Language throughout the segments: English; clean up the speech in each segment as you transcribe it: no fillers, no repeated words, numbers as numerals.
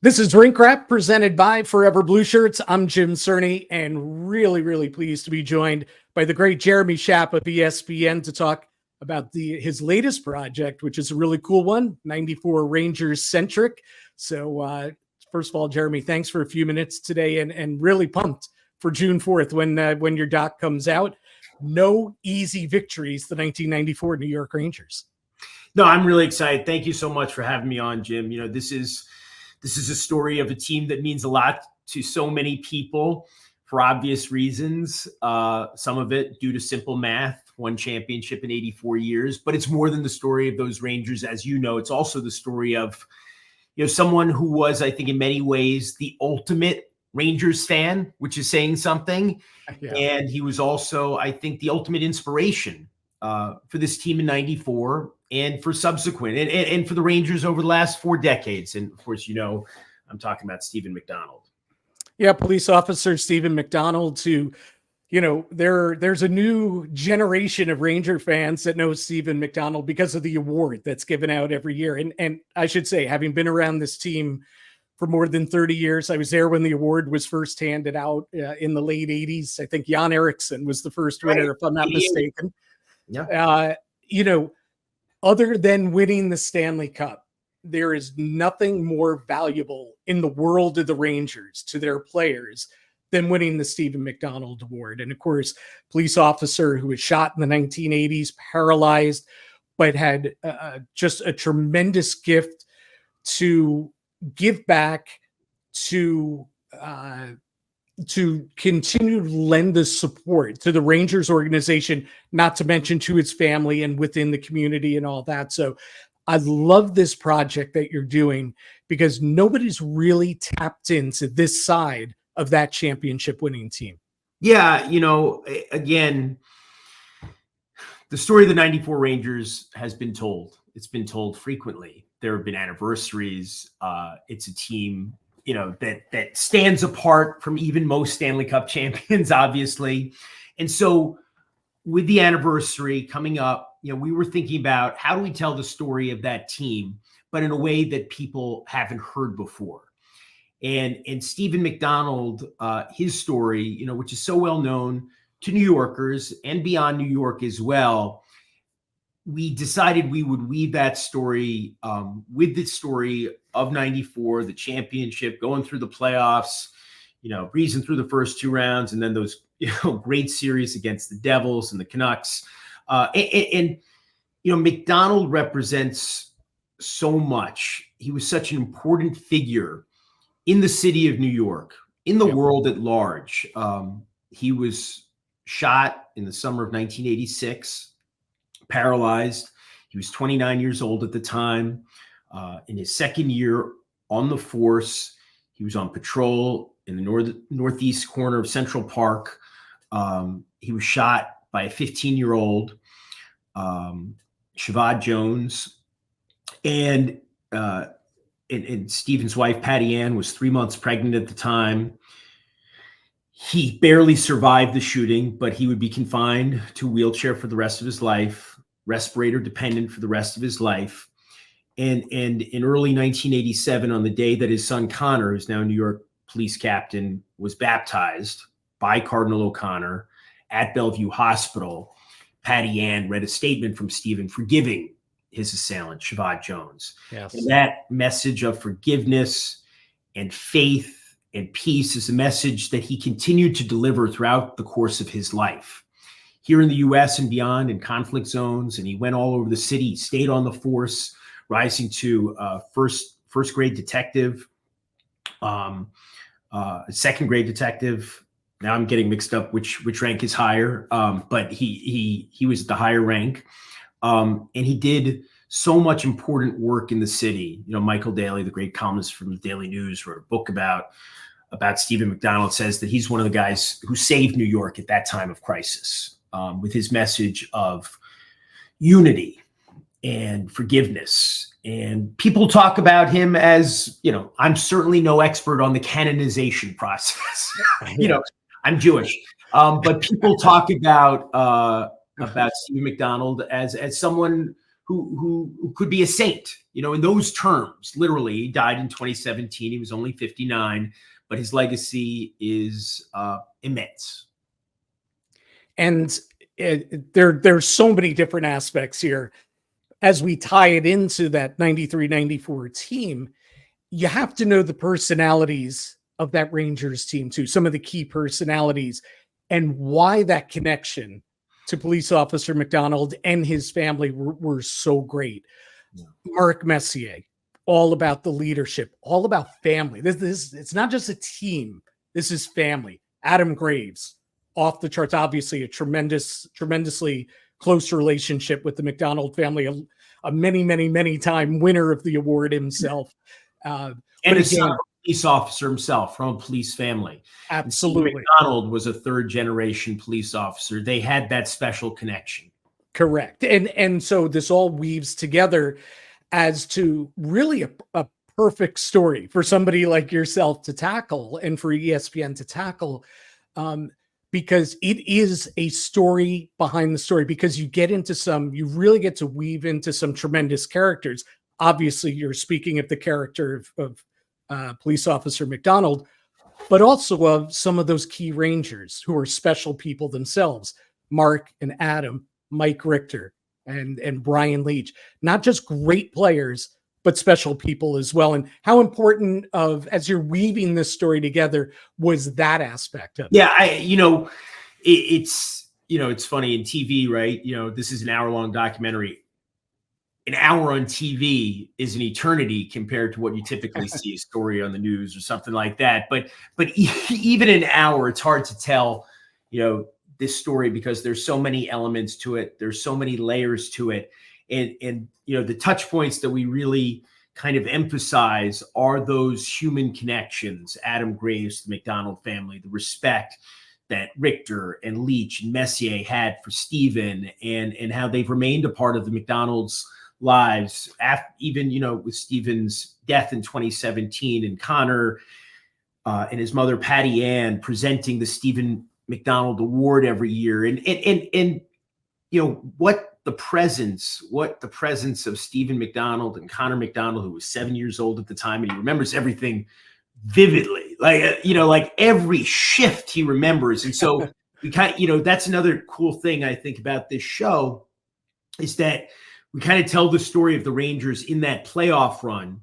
This is Drink Wrap presented by Forever Blueshirts. I'm Jim Cerny and really pleased to be joined by the great Jeremy Schaap of ESPN to talk about his latest project, which is a really cool one, 94 Rangers centric. So first of all, Jeremy, thanks for a few minutes today and really pumped for June 4th when your doc comes out. No easy victories, the 1994 New York Rangers. No, I'm really excited. Thank you so much for having me on, Jim. You know, this is a story of a team that means a lot to so many people for obvious reasons. Some of it due to simple math, one championship in 84 years, but it's more than the story of those Rangers. As you know, it's also the story of, someone who was, I think in many ways, the ultimate Rangers fan, which is saying something. Yeah. And he was also, I think, the ultimate inspiration for this team in 94 and for subsequent and for the Rangers over the last 4 decades. And of course, I'm talking about Stephen McDonald. Yeah, police officer Stephen McDonald, who, there's a new generation of Ranger fans that know Stephen McDonald because of the award that's given out every year. And I should say, having been around this team for more than 30 years, I was there when the award was first handed out in the late 80s. I think Jan Eriksson was the first winner, if I'm not mistaken. Yeah. Other than winning the Stanley Cup, there is nothing more valuable in the world of the Rangers to their players than winning the Stephen McDonald Award. And of course, police officer who was shot in the 1980s, paralyzed, but had just a tremendous gift to give back, to continue to lend the support to the Rangers organization, not to mention to its family and within the community and all that. So I love this project that you're doing because nobody's really tapped into this side of that championship winning team. Yeah. Again, the story of the 94 Rangers has been told. It's been told frequently. There have been anniversaries. It's a team that stands apart from even most Stanley Cup champions, obviously. And so with the anniversary coming up, we were thinking about how do we tell the story of that team, but in a way that people haven't heard before. And Stephen McDonald, his story, which is so well known to New Yorkers and beyond New York as well, we decided we would weave that story with the story of 94, the championship, going through the playoffs, breezing through the first 2 rounds, and then those great series against the Devils and the Canucks. McDonald represents so much. He was such an important figure in the city of New York, in the world at large. He was shot in the summer of 1986. Paralyzed. He was 29 years old at the time. In his second year on the force, he was on patrol in the northeast corner of Central Park. He was shot by a 15-year-old, Schaap Jones, and Stephen's wife, Patty Ann, was 3 months pregnant at the time. He barely survived the shooting, but he would be confined to a wheelchair for the rest of his life, respirator dependent for the rest of his life. And in early 1987, on the day that his son Connor, who's now a New York police captain, was baptized by Cardinal O'Connor at Bellevue Hospital, Patty Ann read a statement from Stephen forgiving his assailant, Schaap Jones. Yes. And that message of forgiveness and faith and peace is a message that he continued to deliver throughout the course of his life. Here in the U.S. and beyond, in conflict zones, and he went all over the city, stayed on the force, rising to first grade detective, second grade detective. Now I'm getting mixed up which rank is higher, but he was at the higher rank, and he did so much important work in the city. Michael Daly, the great columnist from the Daily News, wrote a book about Stephen McDonald, says that he's one of the guys who saved New York at that time of crisis, with his message of unity and forgiveness. And people talk about him as, I'm certainly no expert on the canonization process. I'm Jewish, but people talk about Stephen McDonald as someone who could be a saint, in those terms. Literally, he died in 2017. He was only 59, but his legacy is immense. And there's so many different aspects here. As we tie it into that 93-94 team, you have to know the personalities of that Rangers team too, some of the key personalities, and why that connection to police officer McDonald and his family were so great. Yeah. Mark Messier, all about the leadership, all about family. This it's not just a team. This is family. Adam Graves, off the charts, obviously a tremendously close relationship with the McDonald family, a many time winner of the award himself. And a police officer himself from a police family. Absolutely. McDonald was a third generation police officer. They had that special connection. Correct. And so this all weaves together as to really a perfect story for somebody like yourself to tackle and for ESPN to tackle, because it is a story behind the story, because you really get to weave into some tremendous characters. Obviously, you're speaking of the character of police officer McDonald, but also of some of those key Rangers who are special people themselves, Mark and Adam, Mike Richter, and Brian Leach. Not just great players, but special people as well. And how important as you're weaving this story together was that aspect of it? Yeah, it's funny in TV, right? This is an hour-long documentary. An hour on TV is an eternity compared to what you typically see a story on the news or something like that. But even an hour, it's hard to tell, this story, because there's so many elements to it. There's so many layers to it. And the touch points that we really kind of emphasize are those human connections. Adam Graves, the McDonald family, the respect that Richter and Leach and Messier had for Stephen, and how they've remained a part of the McDonald's lives, even with Stephen's death in 2017, and Connor and his mother Patty Ann presenting the Stephen McDonald Award every year, and what the presence of Stephen McDonald and Connor McDonald, who was 7 years old at the time, and he remembers everything vividly, like every shift he remembers. And so we that's another cool thing I think about this show, is that we kind of tell the story of the Rangers in that playoff run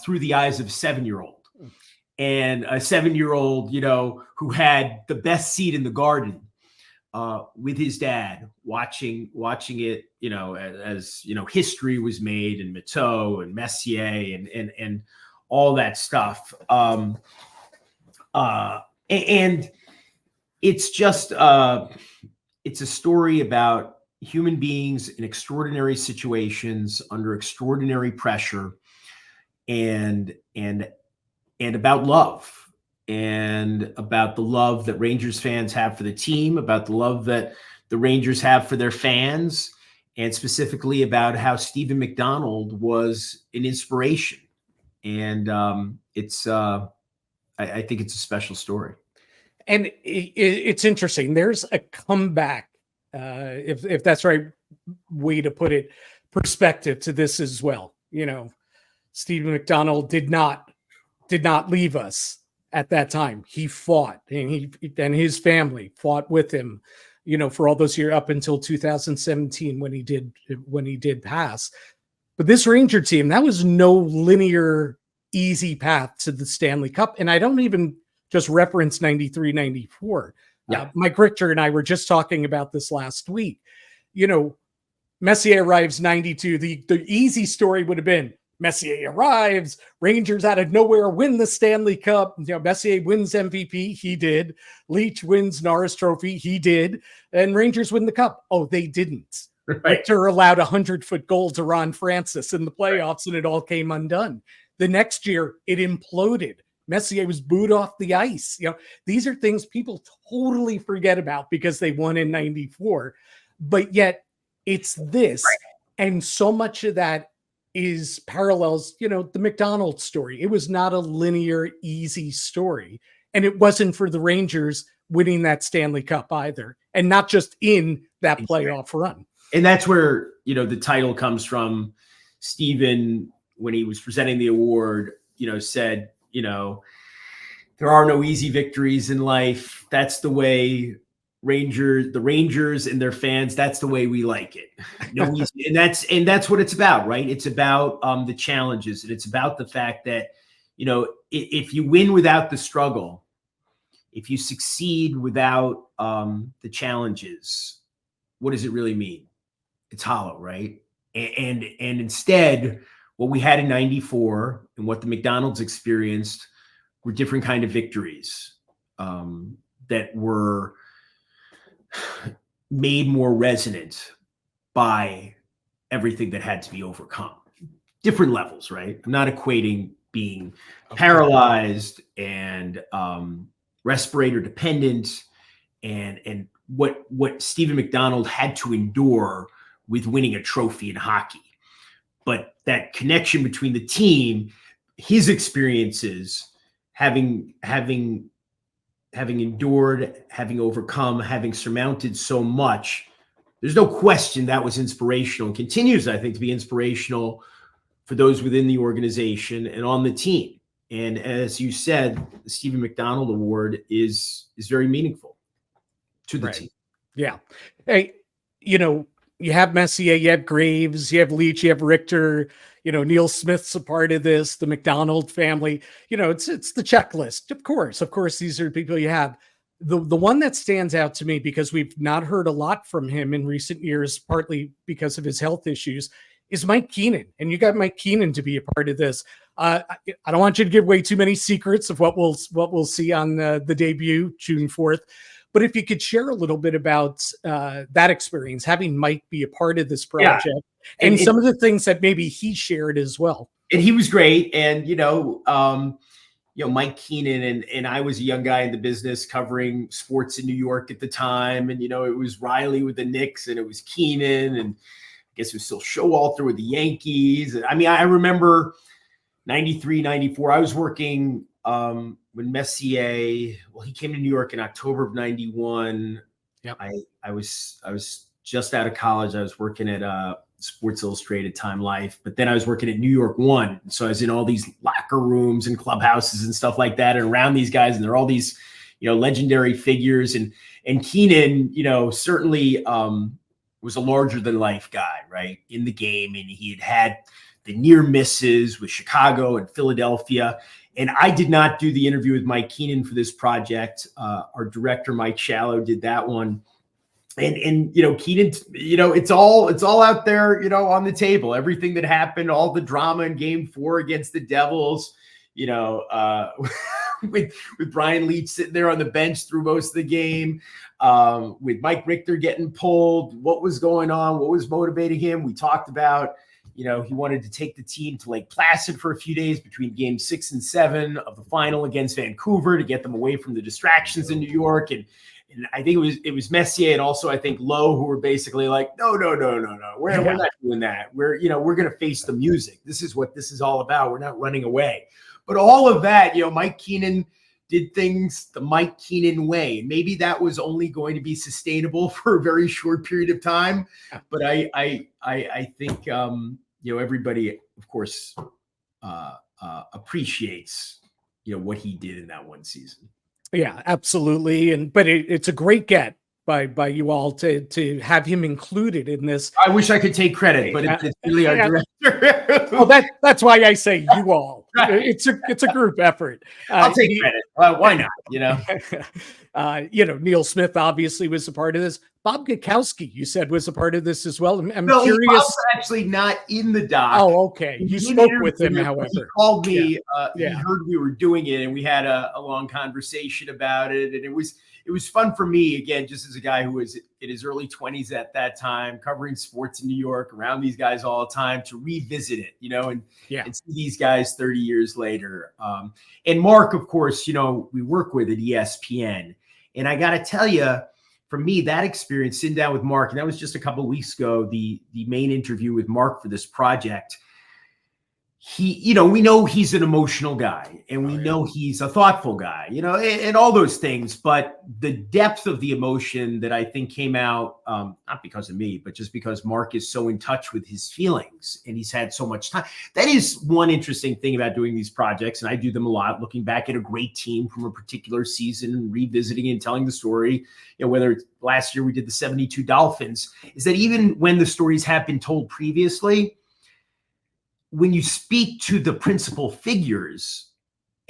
through the eyes of a 7-year-old. And a 7-year-old, who had the best seat in the garden with his dad, watching it, as history was made, and Mateau and Messier and all that stuff. And it's just it's a story about human beings in extraordinary situations under extraordinary pressure, and about love, and about the love that Rangers fans have for the team, about the love that the Rangers have for their fans, and specifically about how Stephen McDonald was an inspiration. And I think it's a special story. And it's interesting. There's a comeback, if that's the right way to put it, perspective to this as well. Stephen McDonald did not leave us at that time. He fought, and his family fought with him, for all those years up until 2017 when he did pass. But this Ranger team, that was no linear, easy path to the Stanley Cup. And I don't even just reference 93-94. Yeah. Mike Richter and I were just talking about this last week. Messier arrives 92. The easy story would have been Messier arrives, Rangers out of nowhere win the Stanley Cup. Messier wins MVP. He did. Leach wins Norris Trophy. He did. And Rangers win the Cup. Oh, they didn't. Right. Richter allowed a 100-foot goal to Ron Francis in the playoffs, and it all came undone. The next year, it imploded. Messier was booed off the ice. These are things people totally forget about because they won in 94. But yet, it's this. Right. And so much of that is parallels, the McDonald story. It was not a linear, easy story. And it wasn't for the Rangers winning that Stanley Cup either. And not just in that playoff run. And that's where, the title comes from. Stephen, when he was presenting the award, said, there are no easy victories in life. That's the way the Rangers and their fans, that's the way we like it. No easy. And that's what it's about, right? It's about the challenges, and it's about the fact that, if you win without the struggle, if you succeed without the challenges, what does it really mean? It's hollow, right? And instead, what we had in '94 and what the McDonald's experienced were different kind of victories that were made more resonant by everything that had to be overcome. Different levels, right? I'm not equating being paralyzed and respirator dependent and what Stephen McDonald had to endure with winning a trophy in hockey. But that connection between the team, his experiences, having endured, having overcome, having surmounted so much, there's no question that was inspirational and continues, I think, to be inspirational for those within the organization and on the team. And as you said, the Stephen McDonald Award is very meaningful to the team. Yeah. Hey, you have Messier, you have Graves, you have Leach, you have Richter, Neil Smith's a part of this, the McDonald family, it's the checklist. Of course, these are people you have. The one that stands out to me, because we've not heard a lot from him in recent years, partly because of his health issues, is Mike Keenan. And you got Mike Keenan to be a part of this. I don't want you to give away too many secrets of what we'll see on the debut June 4th. But if you could share a little bit about that experience, having Mike be a part of this project, and some of the things that maybe he shared as well. And he was great. And, Mike Keenan and I was a young guy in the business covering sports in New York at the time. And, it was Riley with the Knicks and it was Keenan. And I guess it was still Showalter with the Yankees. I mean, I remember 93, 94, I was working when Messier, he came to New York in October of 91. Yep. I was just out of college. I was working at Sports Illustrated, Time Life, but then I was working at New York One. So I was in all these locker rooms and clubhouses and stuff like that, and around these guys, and they're all these, legendary figures. And Keenan, certainly was a larger than life guy, right, in the game. And he had the near misses with Chicago and Philadelphia. And I did not do the interview with Mike Keenan for this project. Our director, Mike Shallow, did that one. And Keenan, it's all out there, on the table. Everything that happened, all the drama in Game 4 against the Devils, with Brian Leach sitting there on the bench through most of the game, with Mike Richter getting pulled, what was going on, what was motivating him. We talked about, he wanted to take the team to Lake Placid for a few days between Game 6 and 7 of the final against Vancouver to get them away from the distractions in New York. And I think it was Messier and also I think Lowe, who were basically like, no, we're not doing that. We're going to face the music. This is what this is all about. We're not running away. But all of that, Mike Keenan did things the Mike Keenan way. Maybe that was only going to be sustainable for a very short period of time. But I think everybody, of course, appreciates what he did in that one season. Yeah, absolutely. But it's a great get by you all to have him included in this. I wish I could take credit, but it's really our director. Well, that's why I say you all. It's a group effort. I'll take credit. Why not? Neil Smith obviously was a part of this. Bob Gakowski, you said, was a part of this as well. I'm no, curious. Bob's actually not in the doc. Oh, okay. You spoke with him, however. He called me. He heard we were doing it, and we had a long conversation about it. And it was fun for me, again, just as a guy who was in his early 20s at that time, covering sports in New York, around these guys all the time, to revisit it, and see these guys 30 years later. And Mark, of course, we work with at ESPN. And I got to tell you, for me, that experience sitting down with Mark, and that was just a couple of weeks ago, the main interview with Mark for this project, we know he's an emotional guy, and we know he's a thoughtful guy, and all those things. But the depth of the emotion that I think came out, not because of me, but just because Mark is so in touch with his feelings and he's had so much time. That is one interesting thing about doing these projects. And I do them a lot, looking back at a great team from a particular season and revisiting and telling the story, whether it's last year we did the 72 Dolphins, is that even when the stories have been told previously, when you speak to the principal figures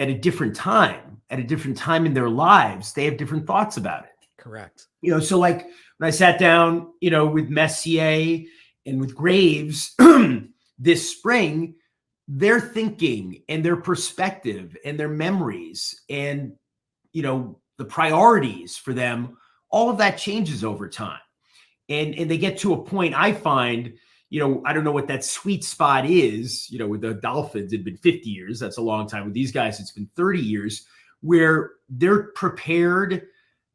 at a different time in their lives, they have different thoughts about it. Correct. So like when I sat down, with Messier and with Graves this spring, their thinking and their perspective and their memories and, the priorities for them, all of that changes over time. And they get to a point, I find, I don't know what that sweet spot is, with the Dolphins, it'd been 50 years. That's a long time. With these guys, it's been 30 years, where they're prepared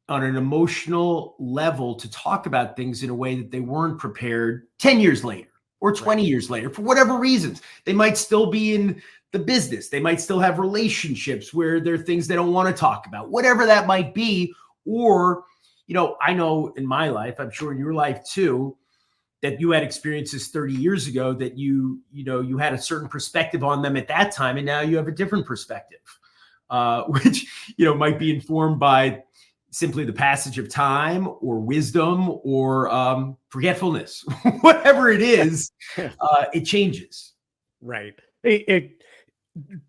on an emotional level to talk about things in a way that they weren't prepared 10 years later or 20 years later, for whatever reasons. They might still be in the business. They might still have relationships where there are things they don't want to talk about, whatever that might be. Or, I know in my life, I'm sure in your life too, that you had experiences 30 years ago that you had a certain perspective on them at that time, and now you have a different perspective, which might be informed by simply the passage of time or wisdom or forgetfulness. Whatever it is, it changes. Right.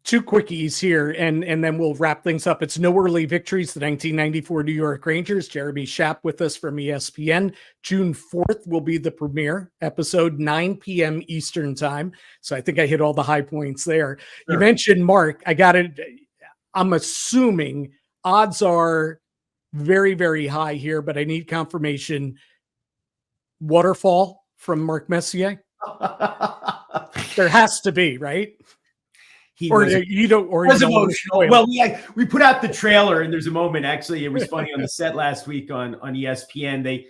Two quickies here, and then we'll wrap things up. It's No Early Victories, the 1994 New York Rangers. Jeremy Schaap with us from ESPN. June 4th will be the premiere episode, 9 p.m. Eastern time. So I think I hit all the high points there. Sure. You mentioned Mark. I'm assuming odds are very, very high here, but I need confirmation. Waterfall from Mark Messier? There has to be, right? He was emotional. Well, we put out the trailer, and there's a moment, actually, it was funny on the set last week on ESPN. They,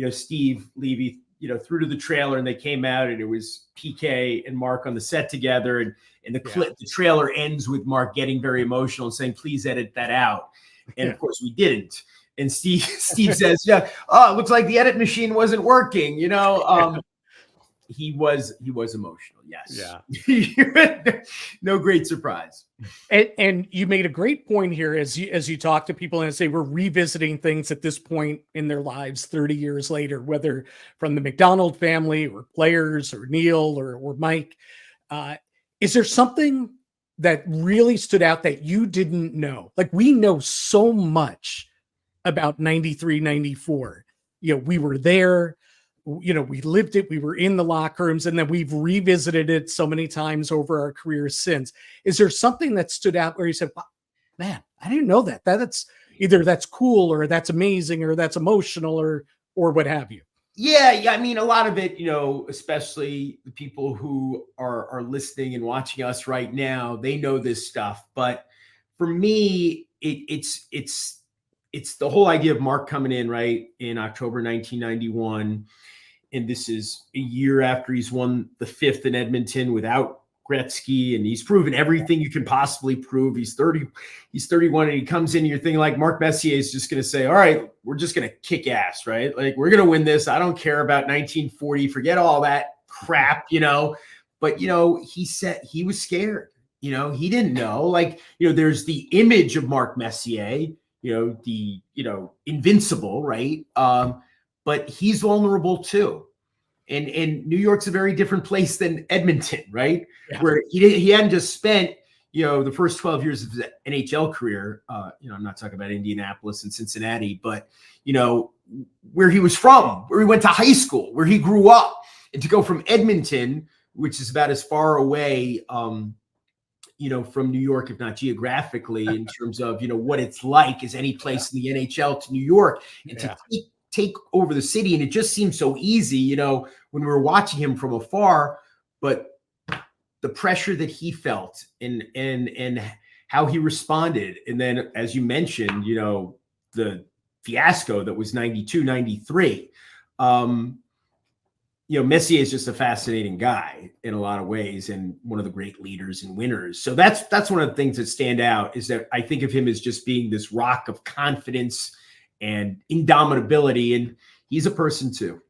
Steve Levy, threw to the trailer, and they came out, and it was PK and Mark on the set together, and the trailer ends with Mark getting very emotional and saying, "Please edit that out." And of course, we didn't. And Steve says, "Yeah, it looks like the edit machine wasn't working." He was emotional. Yes. Yeah. No great surprise. And you made a great point here as you talk to people and say we're revisiting things at this point in their lives 30 years later, whether from the McDonald family or players or Neil or Mike. Is there something that really stood out that you didn't know? Like, we know so much about 93, 94. We were there. We lived it, we were in the locker rooms, and then we've revisited it so many times over our careers since. Is there something that stood out where you said, wow, man, I didn't know that. That's either that's cool or that's amazing or that's emotional or what have you? Yeah. I mean, a lot of it, especially the people who are listening and watching us right now, they know this stuff. But for me, it's the whole idea of Mark coming in, right, in October 1991. And this is a year after he's won the 5th in Edmonton without Gretzky, and he's proven everything you can possibly prove. He's 31, and he comes in, and you're thinking like Mark Messier is just going to say, all right, we're just going to kick ass, right? Like, we're going to win this. I don't care about 1940. Forget all that crap, But, he said he was scared. He didn't know. Like, there's the image of Mark Messier, the invincible, right? But he's vulnerable too. And New York's a very different place than Edmonton, right? Yeah. Where he hadn't just spent, the first 12 years of his NHL career. I'm not talking about Indianapolis and Cincinnati, but, where he was from, where he went to high school, where he grew up. And to go from Edmonton, which is about as far away, from New York, if not geographically, in terms of, what it's like as any place in the NHL to New York, and to take over the city. And it just seems so easy, when we were watching him from afar, but the pressure that he felt and how he responded. And then, as you mentioned, the fiasco that was 92, 93. Messier is just a fascinating guy in a lot of ways and one of the great leaders and winners. So that's one of the things that stand out, is that I think of him as just being this rock of confidence and indomitability. And he's a person too.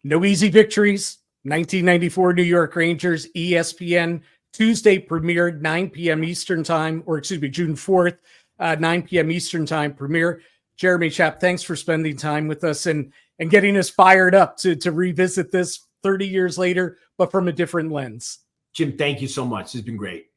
No easy victories. 1994 New York Rangers, ESPN, Tuesday premiered, 9 p.m. Eastern time, or excuse me, June 4th, 9 p.m. Eastern time premiere. Jeremy Schaap, thanks for spending time with us and getting us fired up to revisit this 30 years later, but from a different lens. Jim, thank you so much. It's been great.